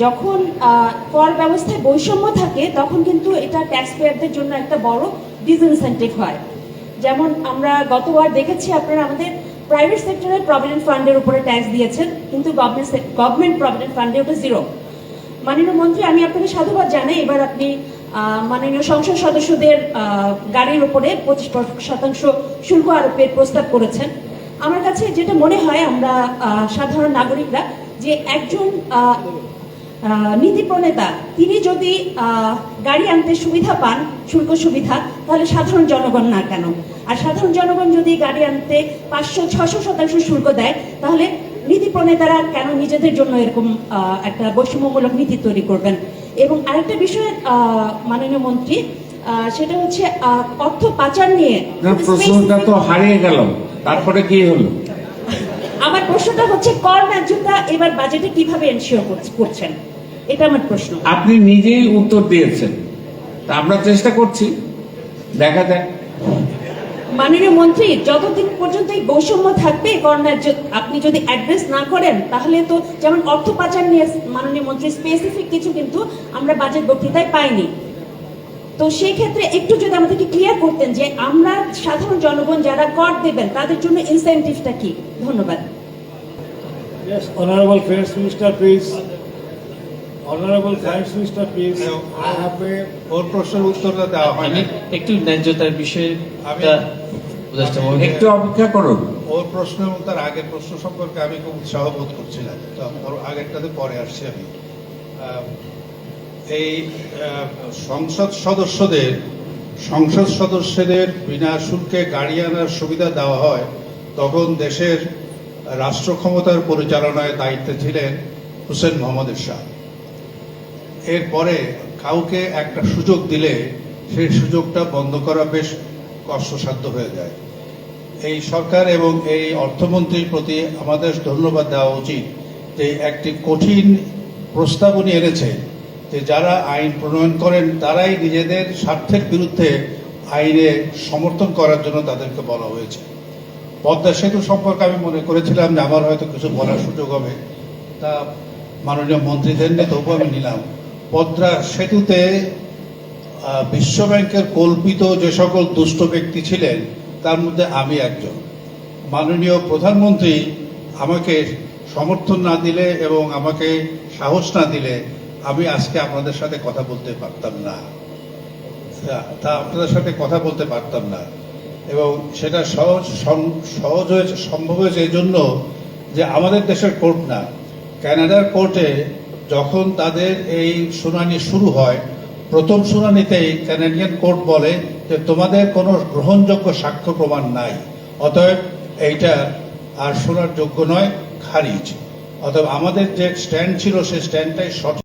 যখন কর ব্যবস্থায় বৈষম্য থাকে তখন কিন্তু এটা ট্যাক্স পেয়ারদের জন্য একটা বড় ডিসইনসেন্টিভ হয়। যেমন আমরা গতবার দেখেছি আপনারা আমাদের প্রাইভেট সেক্টরের প্রভিডেন্ট ফান্ডের উপরে ট্যাক্স দিয়েছেন, কিন্তু গভর্নমেন্ট প্রভিডেন্ট ফান্ডে ওটা জিরো। মাননীয় মন্ত্রী, আমি আপনাকে সাধুবাদ জানাই, এবার আপনি মাননীয় সংসদ সদস্যদের গাড়ির উপরে 25% শুল্ক আরোপের প্রস্তাব করেছেন। আমার কাছে যেটা মনে হয়, আমরা সাধারণ নাগরিকরা যে একজন নীতি প্রণেতা তিনি যদি গাড়ি আনতে সুবিধা পান, শুল্ক সুবিধা, তাহলে সাধারণ জনগণ না কেন? আর সাধারণ জনগণ যদি গাড়ি আনতে 500-600% শুল্ক দেয়, তাহলে নীতি প্রণেতারা কেন নিজেদের জন্য এরকম একটা বৈষম্যমূলক নীতি তৈরি করবেন? এবং আরেকটা বিষয় মাননীয় মন্ত্রী, সেটা হচ্ছে অর্থ পাচার নিয়ে প্রশ্নটা তো হারিয়ে গেল, তারপরে কি হলো? আমার প্রশ্নটা হচ্ছে কর ন্যায্যতা এবার বাজেটে কিভাবে এনশিওর করছেন, এটা আমার প্রশ্ন। আপনি নিজেই উত্তর দিয়েছেন, তা আমরা চেষ্টা করছি, দেখা যাক। মাননীয় মন্ত্রী, যতদিন পর্যন্ত এই বৈষম্য থাকবে, কর ন্যায্য আপনি যদি অ্যাড্রেস না করেন, তাহলে তো যেমন অর্থ পাচার নিয়ে মাননীয় মন্ত্রী স্পেসিফিক কিছু কিন্তু আমরা বাজেট বক্তৃতায় পাইনি। তো সেই ক্ষেত্রে একটু যদি আমাদেরকে ক্লিয়ার করতেন যে আমরা সাধারণ জনগণ যারা কর দেবেন তাদের জন্য ইনসেনটিভটা কি? ধন্যবাদ। Yes, Honorable Finance Minister, please. Honorable Finance Minister, please. I have a ওর প্রশ্নের উত্তরটা দেওয়া হয়নি। একটু ন্যায্যতার বিষয়ে একটু অপেক্ষা করুন। ওর প্রশ্নের উত্তর আগের প্রশ্ন সম্পর্কে আমি খুব উৎসাহ বোধ করছিলাম, তো ওর আগেরটাতে পরে আসছি আমি। এই সংসদ সদস্যদের বিনা শুল্কে গাড়ি আনার সুবিধা দেওয়া হয়, তখন দেশের রাষ্ট্র ক্ষমতার পরিচালনায় দায়িত্বে ছিলেন হুসেন মোহাম্মদ এরশাদ। এরপরে কাউকে একটা সুযোগ দিলে সেই সুযোগটা বন্ধ করা বেশ কষ্টসাধ্য হয়ে যায়। এই সরকার এবং এই অর্থমন্ত্রীর প্রতি আমাদের ধন্যবাদ দেওয়া উচিত যে একটি কঠিন প্রস্তাবনী এনেছে, যে যারা আইন প্রণয়ন করেন তারাই নিজেদের স্বার্থের বিরুদ্ধে আইনে সমর্থন করার জন্য তাদেরকে বলা হয়েছে। পদ্মা সেতু সম্পর্কে আমি মনে করেছিলাম যে আমার হয়তো কিছু বলার সুযোগ হবে, তা মাননীয় মন্ত্রী দেননি, তবু আমি নিলাম। পদ্মা সেতুতে বিশ্বব্যাংকের কল্পিত যে সকল দুষ্ট ব্যক্তি ছিলেন তার মধ্যে আমি একজন। মাননীয় প্রধানমন্ত্রী আমাকে সমর্থন না দিলে এবং আমাকে সাহস না দিলে আমি আজকে আপনাদের সাথে কথা বলতে পারতাম না, এবং সেটা সহজ হয়েছে, সম্ভব হয়েছে এই জন্য যে আমাদের দেশের কোর্ট না, কানাডার কোর্টে যখন তাদের এই শুনানি শুরু হয়, প্রথম শুনানিতেই কানাডিয়ান কোর্ট বলে যে তোমাদের কোনো গ্রহণযোগ্য সাক্ষ্য প্রমাণ নাই, অতএব এইটা আর শোনার যোগ্য নয়, খারিজ। অতএব আমাদের যে স্ট্যান্ড ছিল সেই স্ট্যান্ডটাই সঠিক।